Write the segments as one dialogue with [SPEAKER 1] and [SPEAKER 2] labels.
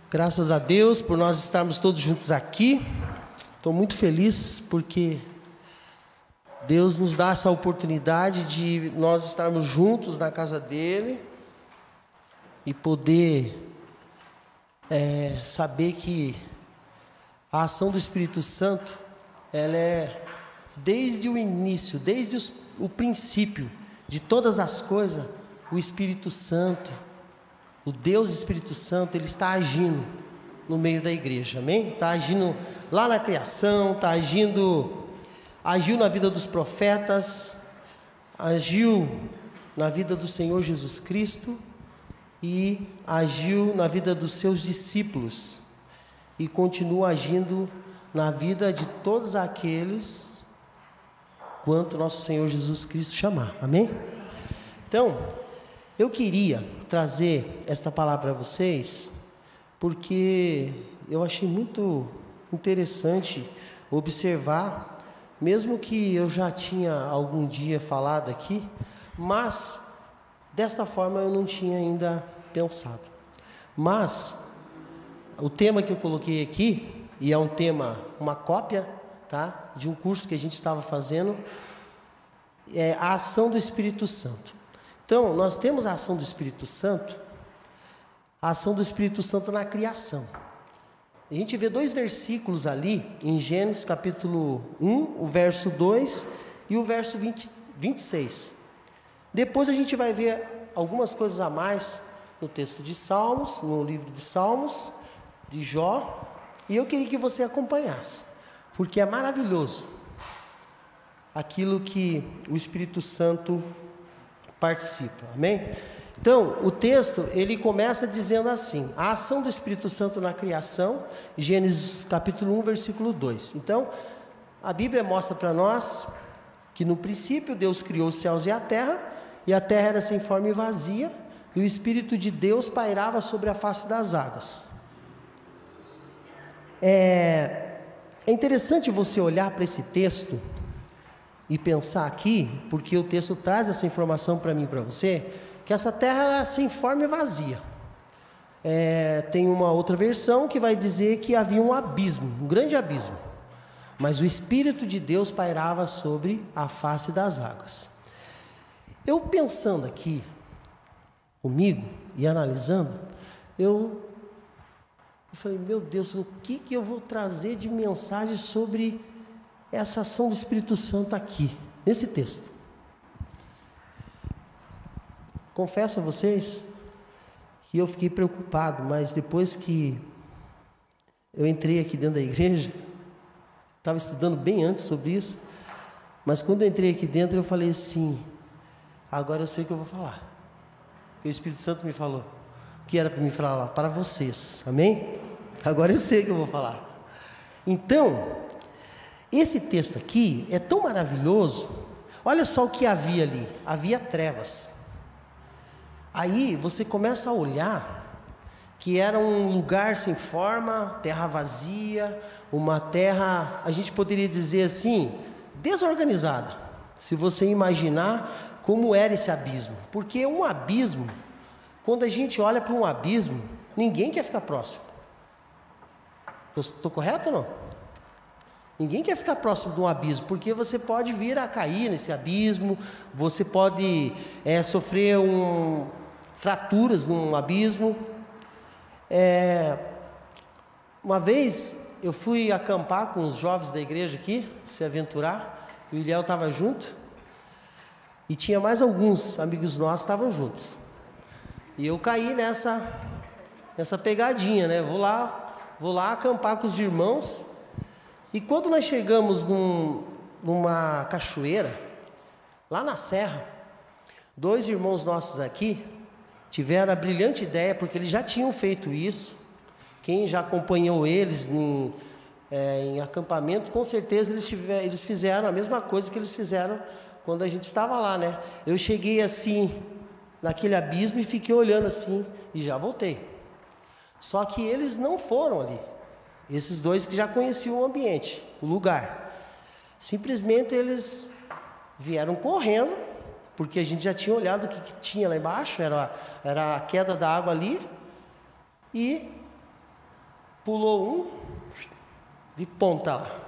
[SPEAKER 1] Graças a Deus por nós estarmos todos juntos aqui. Estou muito feliz porque Deus nos dá essa oportunidade de nós estarmos juntos na casa dele e poder saber que a ação do Espírito Santo, ela é desde o início, desde o princípio de todas as coisas, o Espírito Santo, o Deus Espírito Santo, ele está agindo no meio da igreja, amém? Está agindo lá na criação, agiu na vida dos profetas, agiu na vida do Senhor Jesus Cristo e agiu na vida dos seus discípulos e continua agindo na vida de todos aqueles quanto nosso Senhor Jesus Cristo chamar, amém? Então, eu queria trazer esta palavra para vocês porque eu achei muito interessante observar, mesmo que eu já tinha algum dia falado aqui, mas desta forma eu não tinha ainda pensado. Mas o tema que eu coloquei aqui, e é um tema, uma cópia, tá, de um curso que a gente estava fazendo, é a ação do Espírito Santo. Então, nós temos a ação do Espírito Santo na criação. A gente vê dois versículos ali, em Gênesis capítulo 1, o verso 2 e o verso 26. Depois a gente vai ver algumas coisas a mais no texto de Salmos, no livro de Salmos, de Jó, e eu queria que você acompanhasse, porque é maravilhoso aquilo que o Espírito Santo participa, amém? Então, o texto, ele começa dizendo assim, a ação do Espírito Santo na criação, Gênesis capítulo 1, versículo 2. Então, a Bíblia mostra para nós que no princípio Deus criou os céus e a terra era sem forma e vazia, e o Espírito de Deus pairava sobre a face das águas. É interessante você olhar para esse texto e pensar aqui, porque o texto traz essa informação para mim e para você, que essa terra era sem forma e vazia. Tem uma outra versão que vai dizer que havia um abismo, um grande abismo, mas o Espírito de Deus pairava sobre a face das águas. Eu pensando aqui comigo e analisando, eu falei, meu Deus, o que eu vou trazer de mensagem sobre essa ação do Espírito Santo aqui, nesse texto? Confesso a vocês que eu fiquei preocupado, mas depois que eu entrei aqui dentro da igreja, estava estudando bem antes sobre isso, mas quando eu entrei aqui dentro eu falei assim, agora eu sei o que eu vou falar. O Espírito Santo me falou, o que era para me falar para vocês, amém? Agora eu sei o que eu vou falar. Então, esse texto aqui é tão maravilhoso. Olha só o que havia ali, havia trevas. Aí você começa a olhar que era um lugar sem forma, terra vazia, uma terra, a gente poderia dizer assim, desorganizada. Se você imaginar como era esse abismo. Porque um abismo, quando a gente olha para um abismo, ninguém quer ficar próximo. Estou correto ou não? Ninguém quer ficar próximo de um abismo, porque você pode vir a cair nesse abismo, você pode sofrer fraturas num abismo. Uma vez eu fui acampar com os jovens da igreja aqui, se aventurar, e o Ilhéu estava junto, e tinha mais alguns amigos nossos que estavam juntos. E eu caí nessa pegadinha, né? Vou lá acampar com os irmãos. E quando nós chegamos numa cachoeira, lá na serra, dois irmãos nossos aqui tiveram a brilhante ideia, porque eles já tinham feito isso. Quem já acompanhou eles em acampamento, com certeza eles fizeram a mesma coisa que eles fizeram quando a gente estava lá, né? Eu cheguei assim, naquele abismo, e fiquei olhando assim, e já voltei. Só que eles não foram ali. Esses dois que já conheciam o ambiente, o lugar. Simplesmente eles vieram correndo, porque a gente já tinha olhado o que tinha lá embaixo, era a queda da água ali, e pulou um, de ponta lá,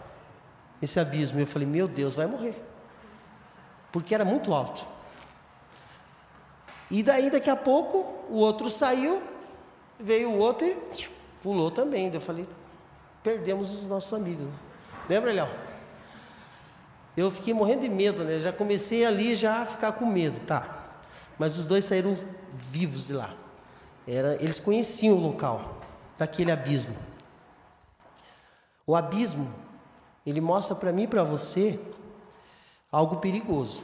[SPEAKER 1] esse abismo. Eu falei, meu Deus, vai morrer. Porque era muito alto. E daí, daqui a pouco, o outro saiu, veio o outro e pulou também. Eu falei, perdemos os nossos amigos, né? Lembra, Léo? Eu fiquei morrendo de medo, né? Já comecei ali já a ficar com medo, tá? Mas os dois saíram vivos de lá. Eles conheciam o local daquele abismo. O abismo, ele mostra para mim e para você algo perigoso.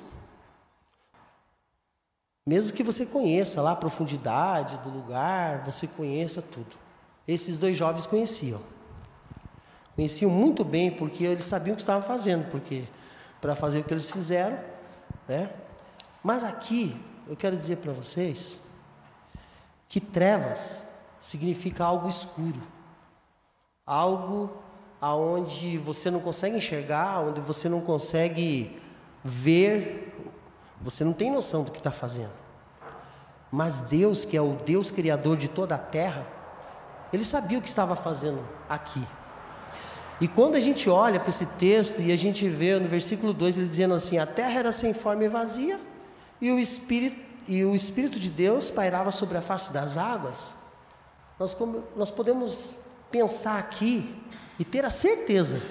[SPEAKER 1] Mesmo que você conheça lá a profundidade do lugar, você conheça tudo. Esses dois jovens conheciam. Conheciam muito bem, porque eles sabiam o que estavam fazendo, porque para fazer o que eles fizeram, né? Mas aqui, eu quero dizer para vocês que trevas significa algo escuro, algo aonde você não consegue enxergar, onde você não consegue ver, você não tem noção do que está fazendo. Mas Deus, que é o Deus criador de toda a terra, Ele sabia o que estava fazendo aqui. E quando a gente olha para esse texto e a gente vê no versículo 2 ele dizendo assim: a terra era sem forma e vazia, e o Espírito de Deus pairava sobre a face das águas. Nós podemos pensar aqui e ter a certeza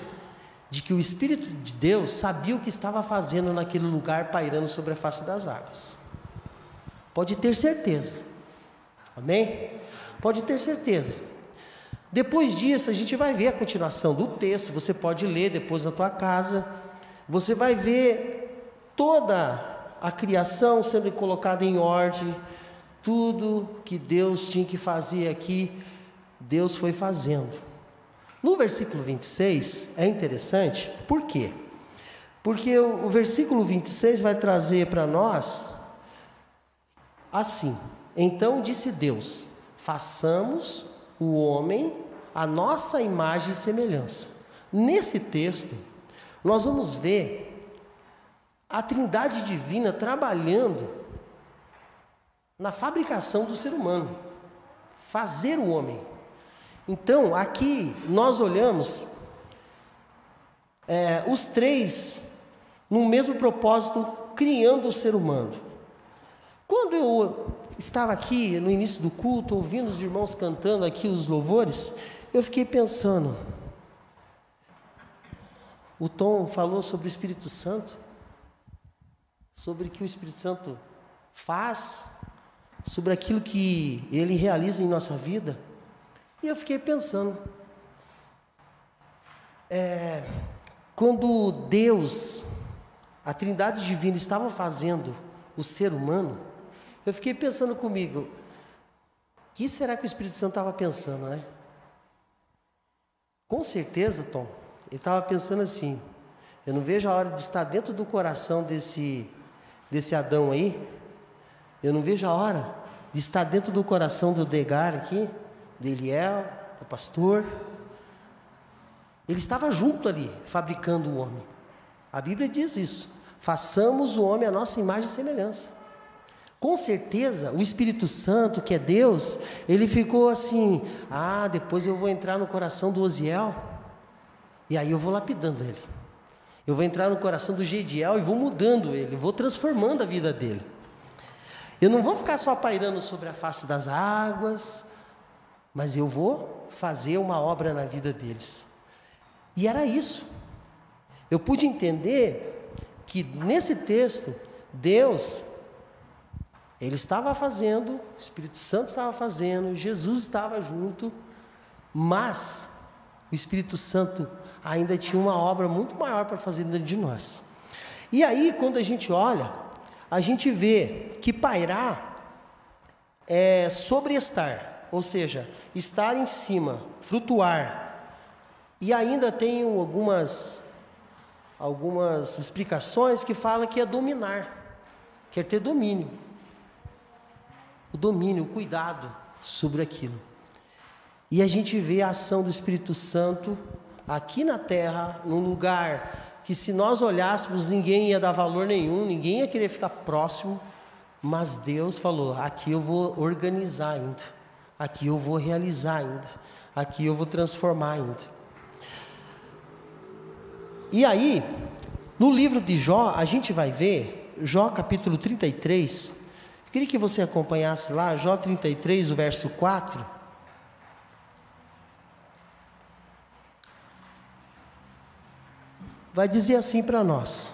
[SPEAKER 1] de que o Espírito de Deus sabia o que estava fazendo naquele lugar pairando sobre a face das águas. Pode ter certeza. Amém? Pode ter certeza. Depois disso, a gente vai ver a continuação do texto. Você pode ler depois na tua casa. Você vai ver toda a criação sendo colocada em ordem. Tudo que Deus tinha que fazer aqui, Deus foi fazendo. No versículo 26, é interessante. Por quê? Porque o versículo 26 vai trazer para nós assim: então disse Deus, façamos o homem a nossa imagem e semelhança. Nesse texto, nós vamos ver a Trindade Divina trabalhando na fabricação do ser humano, fazer o homem. Então, aqui nós olhamos os três no mesmo propósito, criando o ser humano. Quando eu estava aqui no início do culto, ouvindo os irmãos cantando aqui os louvores, eu fiquei pensando, o Tom falou sobre o Espírito Santo, sobre o que o Espírito Santo faz, sobre aquilo que ele realiza em nossa vida, e eu fiquei pensando, quando Deus, a Trindade Divina, estava fazendo o ser humano, eu fiquei pensando comigo, o que será que o Espírito Santo estava pensando, né? Com certeza, Tom, ele estava pensando assim, eu não vejo a hora de estar dentro do coração desse Adão aí, eu não vejo a hora de estar dentro do coração do Degar aqui, do Eliel, do pastor. Ele estava junto ali, fabricando o homem. A Bíblia diz isso, façamos o homem a nossa imagem e semelhança. Com certeza, o Espírito Santo, que é Deus, ele ficou assim, depois eu vou entrar no coração do Osiel, e aí eu vou lapidando ele. Eu vou entrar no coração do Gediel e vou mudando ele, vou transformando a vida dele. Eu não vou ficar só pairando sobre a face das águas, mas eu vou fazer uma obra na vida deles. E era isso. Eu pude entender que nesse texto, Deus, Ele estava fazendo, o Espírito Santo estava fazendo, Jesus estava junto, mas o Espírito Santo ainda tinha uma obra muito maior para fazer dentro de nós. E aí, quando a gente olha, a gente vê que pairar é sobreestar, ou seja, estar em cima, flutuar. E ainda tem algumas explicações que falam que é dominar, quer ter domínio. O domínio, o cuidado sobre aquilo. E a gente vê a ação do Espírito Santo aqui na terra, num lugar que se nós olhássemos, ninguém ia dar valor nenhum, ninguém ia querer ficar próximo, mas Deus falou, aqui eu vou organizar ainda. aqui eu vou realizar ainda, aqui eu vou transformar ainda. E aí, no livro de Jó, a gente vai ver, Jó capítulo 33, eu queria que você acompanhasse lá, Jó 33, o verso 4. Vai dizer assim para nós: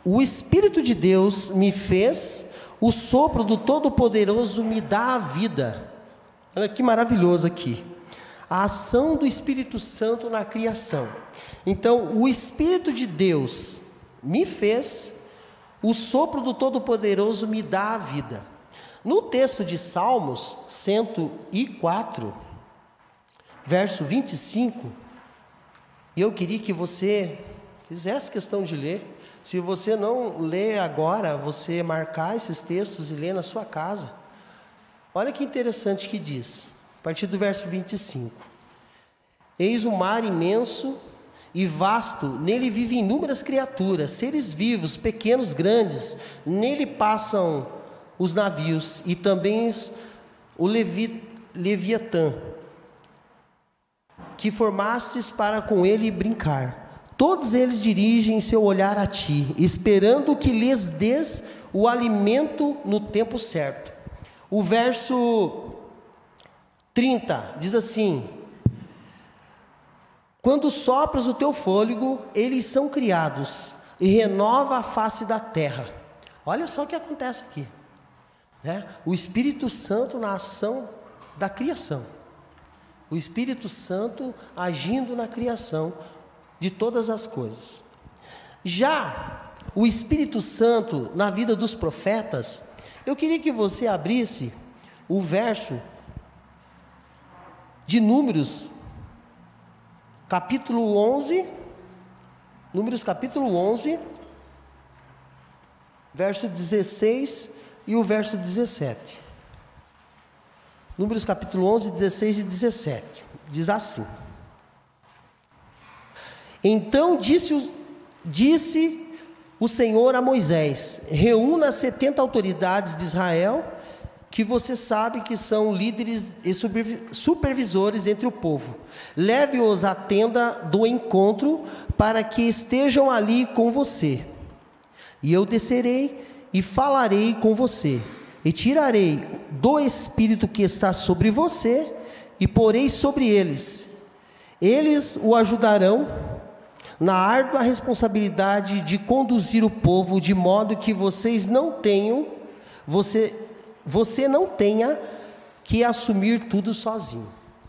[SPEAKER 1] o Espírito de Deus me fez, o sopro do Todo-Poderoso me dá a vida. Olha que maravilhoso aqui. A ação do Espírito Santo na criação. Então, o Espírito de Deus me fez, o sopro do Todo-Poderoso me dá a vida. No texto de Salmos 104, verso 25, e eu queria que você fizesse questão de ler. Se você não lê agora, você marcar esses textos e ler na sua casa. Olha que interessante que diz, a partir do verso 25. Eis o mar imenso e vasto, nele vivem inúmeras criaturas, seres vivos, pequenos, grandes, nele passam os navios e também o Leviatã, que formastes para com ele brincar. Todos eles dirigem seu olhar a ti, esperando que lhes des o alimento no tempo certo. O verso 30 diz assim: quando sopras o teu fôlego, eles são criados, e renova a face da terra. Olha só o que acontece aqui, né? O Espírito Santo na ação da criação. O Espírito Santo agindo na criação de todas as coisas. Já o Espírito Santo na vida dos profetas, eu queria que você abrisse o verso de Números, capítulo 11, Números capítulo 11, verso 16 e o verso 17. Números capítulo 11, 16 e 17, diz assim: então disse o Senhor a Moisés: reúna 70 autoridades de Israel, que você sabe que são líderes e supervisores entre o povo. Leve-os à tenda do encontro, para que estejam ali com você. E eu descerei e falarei com você, e tirarei do Espírito que está sobre você, e porei sobre eles. Eles o ajudarão na árdua responsabilidade de conduzir o povo, de modo que você não tenha que assumir tudo sozinho.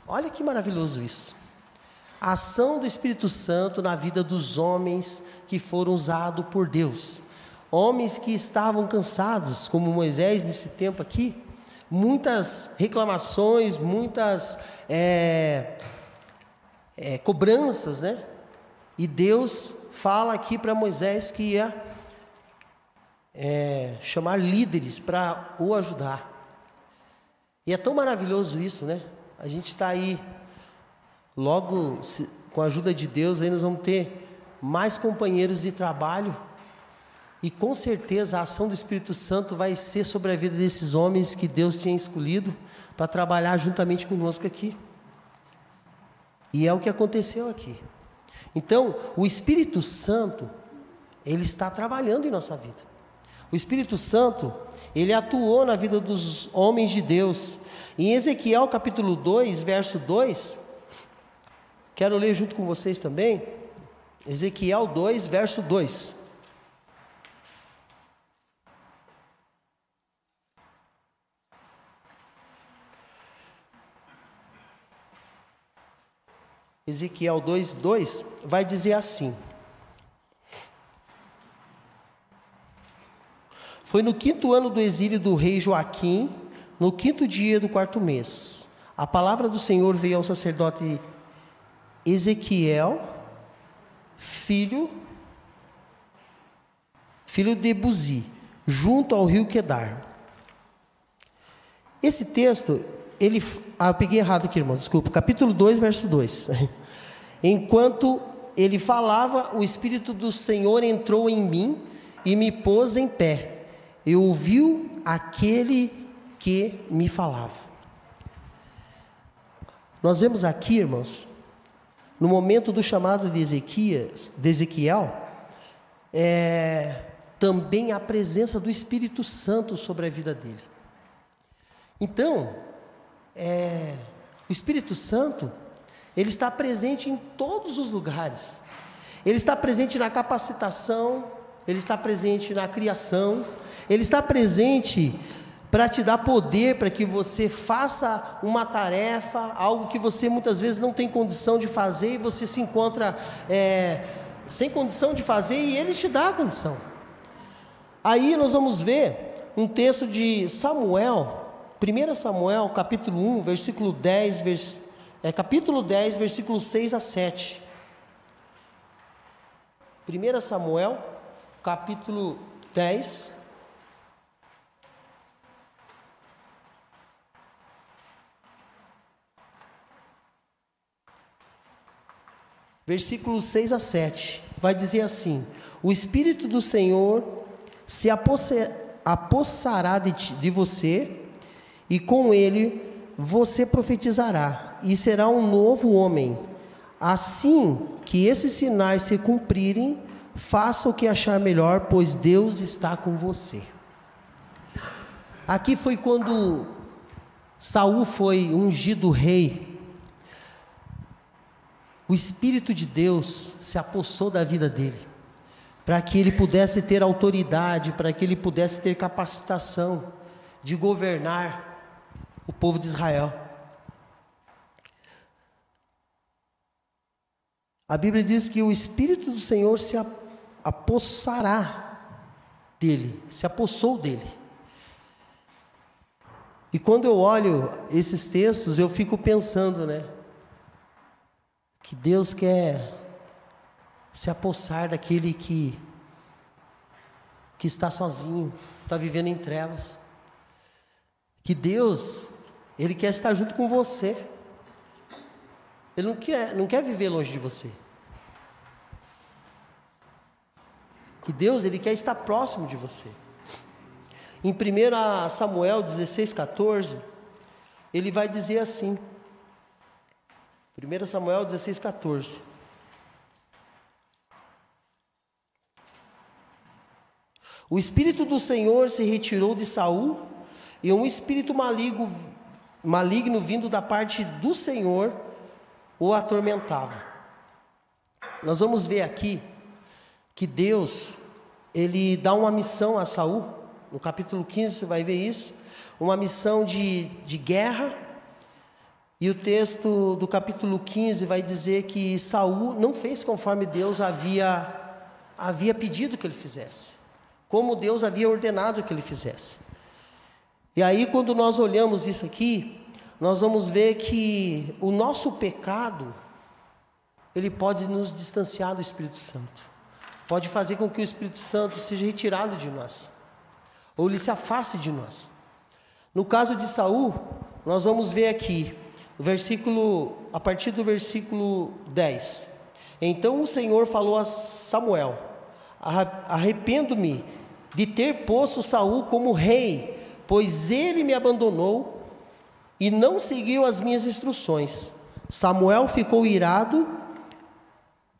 [SPEAKER 1] Olha que maravilhoso isso. A ação do Espírito Santo na vida dos homens que foram usados por Deus. Homens que estavam cansados, como Moisés nesse tempo aqui. Muitas reclamações, muitas cobranças, né? E Deus fala aqui para Moisés que ia chamar líderes para o ajudar. E é tão maravilhoso isso, né? A gente está aí, logo, com a ajuda de Deus, aí nós vamos ter mais companheiros de trabalho. E com certeza a ação do Espírito Santo vai ser sobre a vida desses homens que Deus tinha escolhido para trabalhar juntamente conosco aqui. E é o que aconteceu aqui. Então, o Espírito Santo, ele está trabalhando em nossa vida. O Espírito Santo, ele atuou na vida dos homens de Deus. Em Ezequiel capítulo 2, verso 2, quero ler junto com vocês também, Ezequiel 2, verso 2. Ezequiel 2:2 vai dizer assim: foi no 5º ano do exílio do rei Joaquim, no 5º dia do 4º mês, a palavra do Senhor veio ao sacerdote Ezequiel, filho de Buzi, junto ao rio Quedar. Esse texto, eu peguei errado aqui, irmão, desculpa, capítulo 2, verso 2. Enquanto ele falava, o Espírito do Senhor entrou em mim e me pôs em pé. Eu ouvi aquele que me falava. Nós vemos aqui, irmãos, no momento do chamado de Ezequiel, também a presença do Espírito Santo sobre a vida dele. Então, o Espírito Santo, ele está presente em todos os lugares. Ele está presente na capacitação, ele está presente na criação, ele está presente para te dar poder para que você faça uma tarefa, algo que você muitas vezes não tem condição de fazer e você se encontra sem condição de fazer e ele te dá a condição. Aí nós vamos ver um texto de Samuel, 1 Samuel, capítulo 1, versículo 10, capítulo 10, versículo 6 a 7. 1 Samuel, capítulo 10, versículos 6 a 7, vai dizer assim: o Espírito do Senhor se apossará de você, e com ele você profetizará, e será um novo homem. Assim que esses sinais se cumprirem, faça o que achar melhor, pois Deus está com você. Aqui foi quando Saul foi ungido rei. O Espírito de Deus se apossou da vida dele, para que ele pudesse ter autoridade, para que ele pudesse ter capacitação de governar o povo de Israel. A Bíblia diz que o Espírito do Senhor se apossará dele, se apossou dele. E quando eu olho esses textos, eu fico pensando, que Deus quer se apossar daquele que está sozinho, está vivendo em trevas. Que Deus, Ele quer estar junto com você. Ele não quer viver longe de você. Que Deus, Ele quer estar próximo de você. Em 1 Samuel 16:14, ele vai dizer assim, 1 Samuel 16:14. O Espírito do Senhor se retirou de Saul, e um espírito maligno vindo da parte do Senhor o atormentava. Nós vamos ver aqui que Deus, Ele dá uma missão a Saul. No capítulo 15 você vai ver isso, uma missão de guerra. E o texto do capítulo 15 vai dizer que Saul não fez conforme Deus havia pedido que ele fizesse, como Deus havia ordenado que ele fizesse. E aí, quando nós olhamos isso aqui, nós vamos ver que o nosso pecado, ele pode nos distanciar do Espírito Santo, pode fazer com que o Espírito Santo seja retirado de nós, ou ele se afaste de nós. No caso de Saul, nós vamos ver aqui, a partir do versículo 10. Então o Senhor falou a Samuel: arrependo-me de ter posto Saul como rei, pois ele me abandonou e não seguiu as minhas instruções. Samuel ficou irado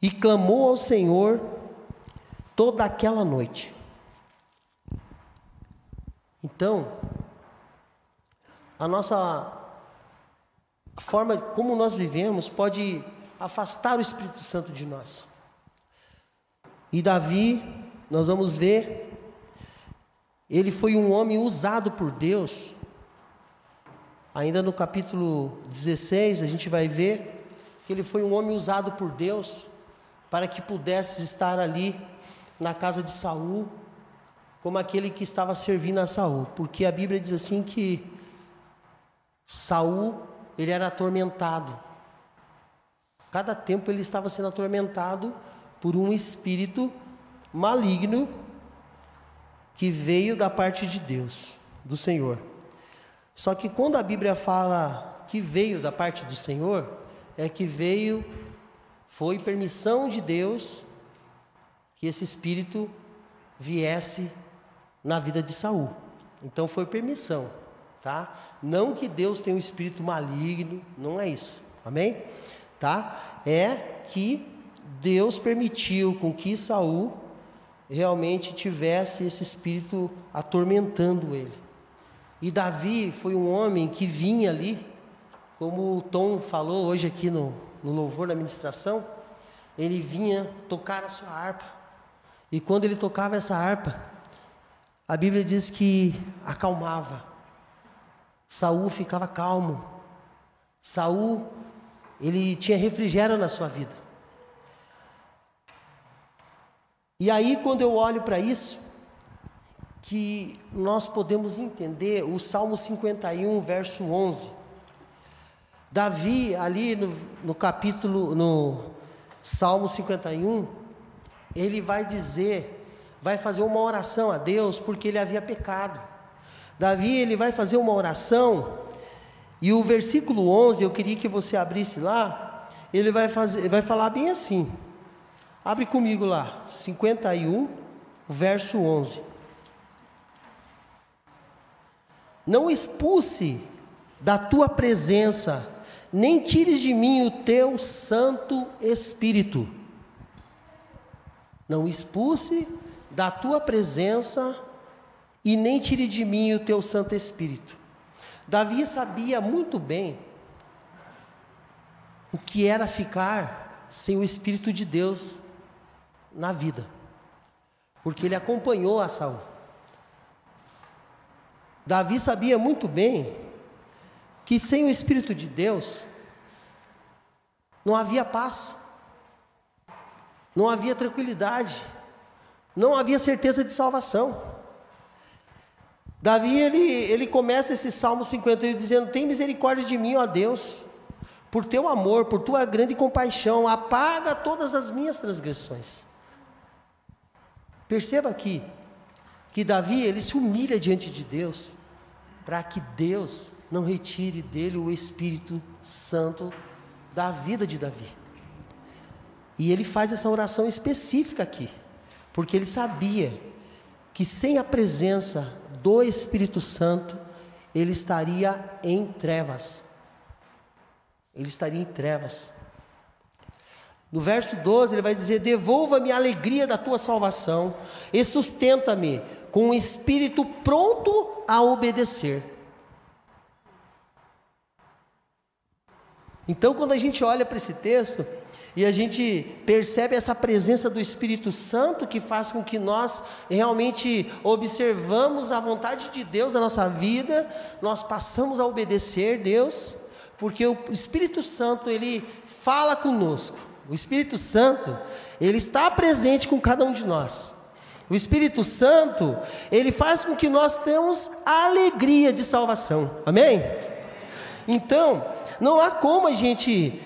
[SPEAKER 1] e clamou ao Senhor toda aquela noite. Então, a forma como nós vivemos pode afastar o Espírito Santo de nós. E Davi, nós vamos ver, ele foi um homem usado por Deus. Ainda no capítulo 16, a gente vai ver que ele foi um homem usado por Deus para que pudesse estar ali na casa de Saul, como aquele que estava servindo a Saul. Porque a Bíblia diz assim que Saul, ele era atormentado. Cada tempo ele estava sendo atormentado por um espírito maligno que veio da parte de Deus, do Senhor. Só que quando a Bíblia fala que veio da parte do Senhor, é que foi permissão de Deus que esse espírito viesse na vida de Saul. Então foi permissão. tá? Não que Deus tenha um espírito maligno, não é isso, amém? Tá? É que Deus permitiu com que Saul realmente tivesse esse espírito atormentando ele. E Davi foi um homem que vinha ali, como o Tom falou hoje aqui no louvor, na ministração, ele vinha tocar a sua harpa. E quando ele tocava essa harpa, a Bíblia diz que acalmava. Saul ficava calmo. Saul, ele tinha refrigério na sua vida. E aí, quando eu olho para isso, que nós podemos entender o Salmo 51, verso 11. Davi, ali no Salmo 51, ele vai fazer uma oração a Deus, porque ele havia pecado. Davi, ele vai fazer uma oração, e o versículo 11, eu queria que você abrisse lá, ele vai falar bem assim. Abre comigo lá, 51, verso 11. Não expulse da tua presença, nem tires de mim o teu Santo Espírito. Não expulse da tua presença e nem tire de mim o teu Santo Espírito. Davi sabia muito bem o que era ficar sem o Espírito de Deus na vida, porque ele acompanhou a Saul. Davi sabia muito bem que sem o Espírito de Deus não havia paz, não havia tranquilidade, não havia certeza de salvação. Davi, ele começa esse Salmo 51 dizendo: tem misericórdia de mim, ó Deus, por teu amor, por tua grande compaixão, apaga todas as minhas transgressões. Perceba aqui, que Davi, ele se humilha diante de Deus, para que Deus não retire dele o Espírito Santo da vida de Davi. E ele faz essa oração específica aqui, porque ele sabia que sem a presença do Espírito Santo, ele estaria em trevas. Ele estaria em trevas. No verso 12 ele vai dizer: devolva-me a alegria da tua salvação e sustenta-me com um espírito pronto a obedecer. Então, quando a gente olha para esse texto e a gente percebe essa presença do Espírito Santo, que faz com que nós realmente observamos a vontade de Deus na nossa vida, nós passamos a obedecer Deus, porque o Espírito Santo, ele fala conosco. O Espírito Santo, ele está presente com cada um de nós. O Espírito Santo, ele faz com que nós tenhamos a alegria de salvação. Amém? Então, não há como a gente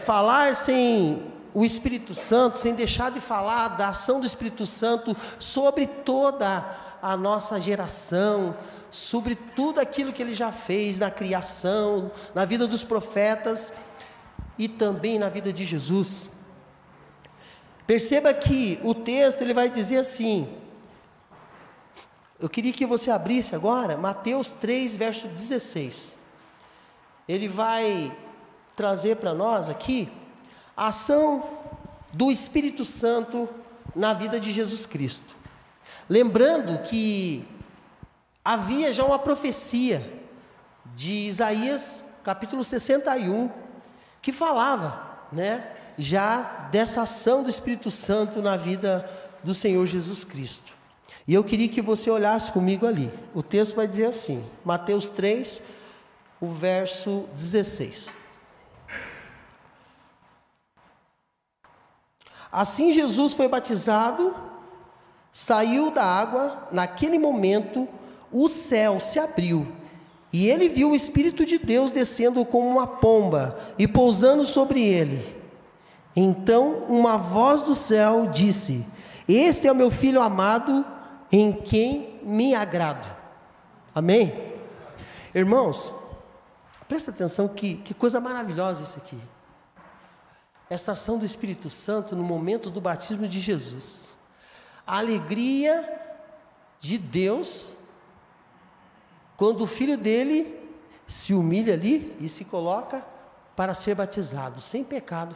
[SPEAKER 1] falar sem o Espírito Santo, sem deixar de falar da ação do Espírito Santo sobre toda a nossa geração, sobre tudo aquilo que ele já fez na criação, na vida dos profetas e também na vida de Jesus. Perceba que o texto, ele vai dizer assim, eu queria que você abrisse agora, Mateus 3, verso 16. Ele vai trazer para nós aqui a ação do Espírito Santo na vida de Jesus Cristo. Lembrando que havia já uma profecia de Isaías, capítulo 61, que falava, já dessa ação do Espírito Santo na vida do Senhor Jesus Cristo. E eu queria que você olhasse comigo ali. O texto vai dizer assim, Mateus 3, o verso 16. Assim Jesus foi batizado, saiu da água, naquele momento o céu se abriu, e ele viu o Espírito de Deus descendo como uma pomba e pousando sobre ele. Então uma voz do céu disse: este é o meu filho amado, em quem me agrado. Amém? Irmãos, presta atenção, que coisa maravilhosa isso aqui. Esta ação do Espírito Santo no momento do batismo de Jesus. A alegria de Deus quando o filho dele se humilha ali e se coloca para ser batizado, sem pecado.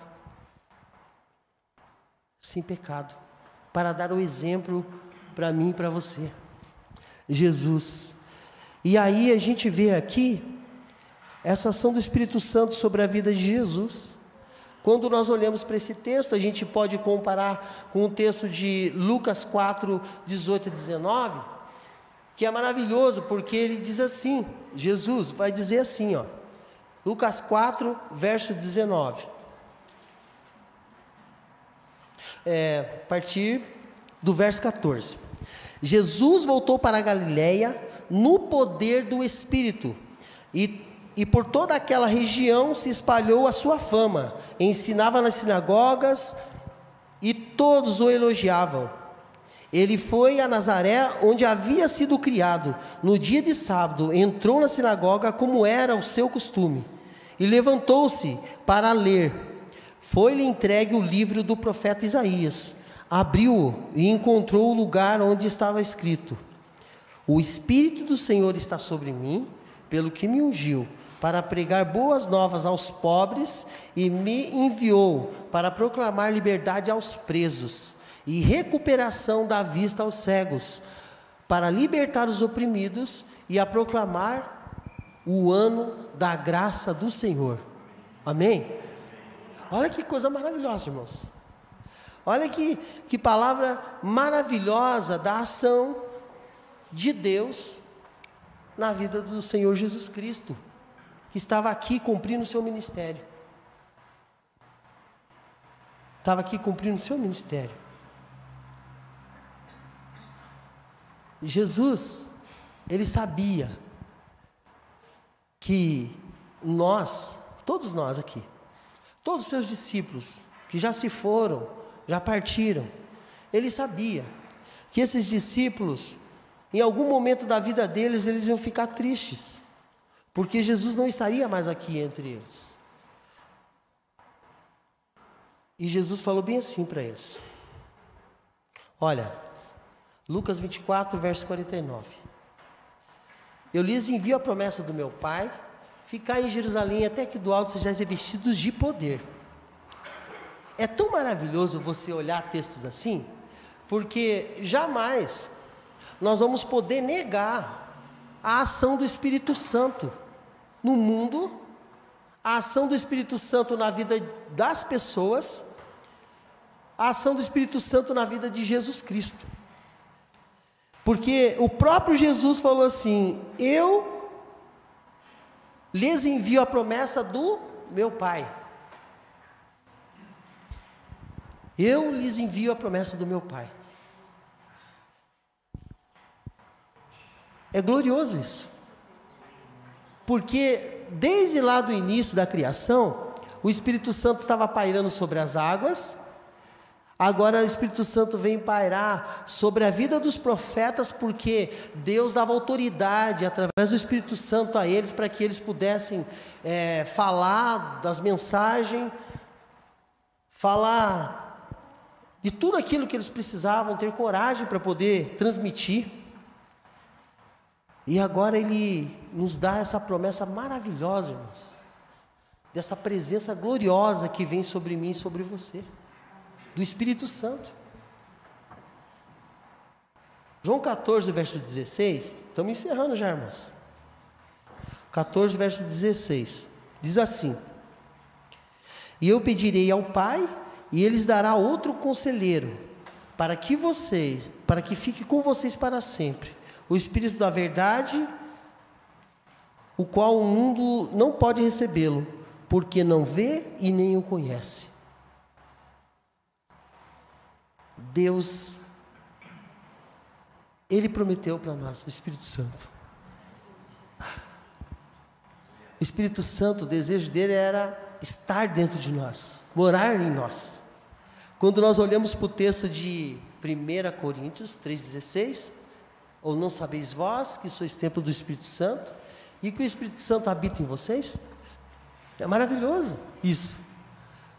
[SPEAKER 1] Sem pecado. Para dar o exemplo para mim e para você. Jesus. E aí a gente vê aqui essa ação do Espírito Santo sobre a vida de Jesus. Quando nós olhamos para esse texto, a gente pode comparar com o texto de Lucas 4, 18 e 19, que é maravilhoso, porque ele diz assim, Jesus vai dizer assim, ó, Lucas 4, verso 19. A partir do verso 14. Jesus voltou para a Galileia no poder do Espírito, e por toda aquela região se espalhou a sua fama. Ensinava nas sinagogas e todos o elogiavam. Ele foi a Nazaré, onde havia sido criado. No dia de sábado, entrou na sinagoga como era o seu costume, e levantou-se para ler. Foi-lhe entregue o livro do profeta Isaías. Abriu-o e encontrou o lugar onde estava escrito: O Espírito do Senhor está sobre mim, pelo que me ungiu para pregar boas novas aos pobres, e me enviou para proclamar liberdade aos presos e recuperação da vista aos cegos, para libertar os oprimidos e a proclamar o ano da graça do Senhor. Amém? Olha que coisa maravilhosa, irmãos. Olha que palavra maravilhosa da ação de Deus na vida do Senhor Jesus Cristo, que estava aqui cumprindo o seu ministério. Estava aqui cumprindo o seu ministério. Jesus, ele sabia que nós, todos nós aqui, todos os seus discípulos, que já se foram, já partiram, ele sabia que esses discípulos, em algum momento da vida deles, eles iam ficar tristes, porque Jesus não estaria mais aqui entre eles. E Jesus falou bem assim para eles. Olha, Lucas 24, verso 49. Eu lhes envio a promessa do meu Pai, ficar em Jerusalém até que do alto sejais revestidos de poder. É tão maravilhoso você olhar textos assim, porque jamais nós vamos poder negar a ação do Espírito Santo no mundo, a ação do Espírito Santo na vida das pessoas, a ação do Espírito Santo na vida de Jesus Cristo. Porque o próprio Jesus falou assim: eu lhes envio a promessa do meu Pai. Eu lhes envio a promessa do meu Pai. É glorioso isso. Porque desde lá do início da criação, o Espírito Santo estava pairando sobre as águas. Agora o Espírito Santo vem pairar sobre a vida dos profetas, porque Deus dava autoridade através do Espírito Santo a eles, para que eles pudessem falar das mensagens, falar de tudo aquilo que eles precisavam, ter coragem para poder transmitir. E agora Ele nos dá essa promessa maravilhosa, irmãos, dessa presença gloriosa que vem sobre mim e sobre você, do Espírito Santo. João 14, verso 16, estamos encerrando já, irmãos. 14, verso 16, diz assim: E eu pedirei ao Pai, e Ele lhes dará outro conselheiro, para que fique com vocês para sempre, o Espírito da verdade, o qual o mundo não pode recebê-lo, porque não vê e nem o conhece. Deus, Ele prometeu para nós o Espírito Santo. O Espírito Santo, o desejo dele era estar dentro de nós, morar em nós. Quando nós olhamos para o texto de 1 Coríntios 3,16, ou não sabeis vós que sois templo do Espírito Santo, e que o Espírito Santo habita em vocês? É maravilhoso isso.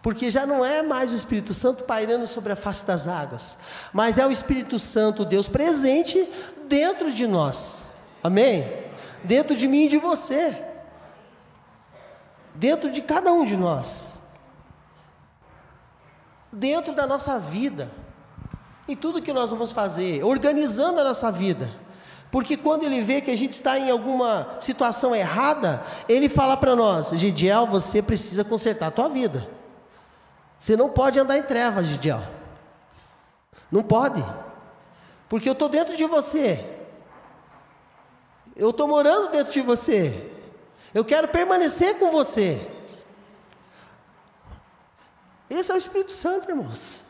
[SPEAKER 1] Porque já não é mais o Espírito Santo pairando sobre a face das águas, mas é o Espírito Santo, Deus presente dentro de nós. Amém? dentro de mim e de você, dentro de cada um de nós, dentro da nossa vida, em tudo que nós vamos fazer, organizando a nossa vida. Porque quando Ele vê que a gente está em alguma situação errada, Ele fala para nós: Gidiel, você precisa consertar a tua vida. Você não pode andar em trevas, Gidiel. Não pode. Porque eu estou dentro de você. Eu estou morando dentro de você. Eu quero permanecer com você. Esse é o Espírito Santo, irmãos.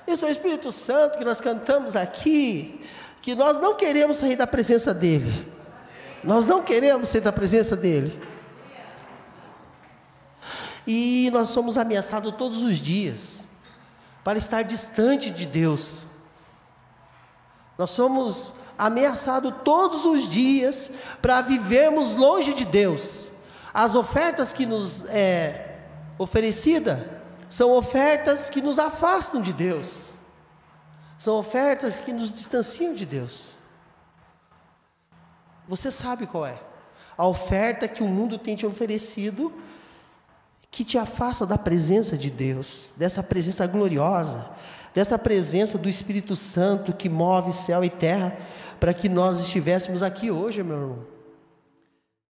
[SPEAKER 1] Esse é o Espírito Santo que nós cantamos aqui, que nós não queremos sair da presença dEle. Nós não queremos sair da presença dEle. E nós somos ameaçados todos os dias para estar distante de Deus. Nós somos ameaçados todos os dias para vivermos longe de Deus. As ofertas que nos oferecidas são ofertas que nos afastam de Deus. São ofertas que nos distanciam de Deus. Você sabe qual é? A oferta que o mundo tem te oferecido, que te afasta da presença de Deus, dessa presença gloriosa, dessa presença do Espírito Santo que move céu e terra, para que nós estivéssemos aqui hoje, meu irmão.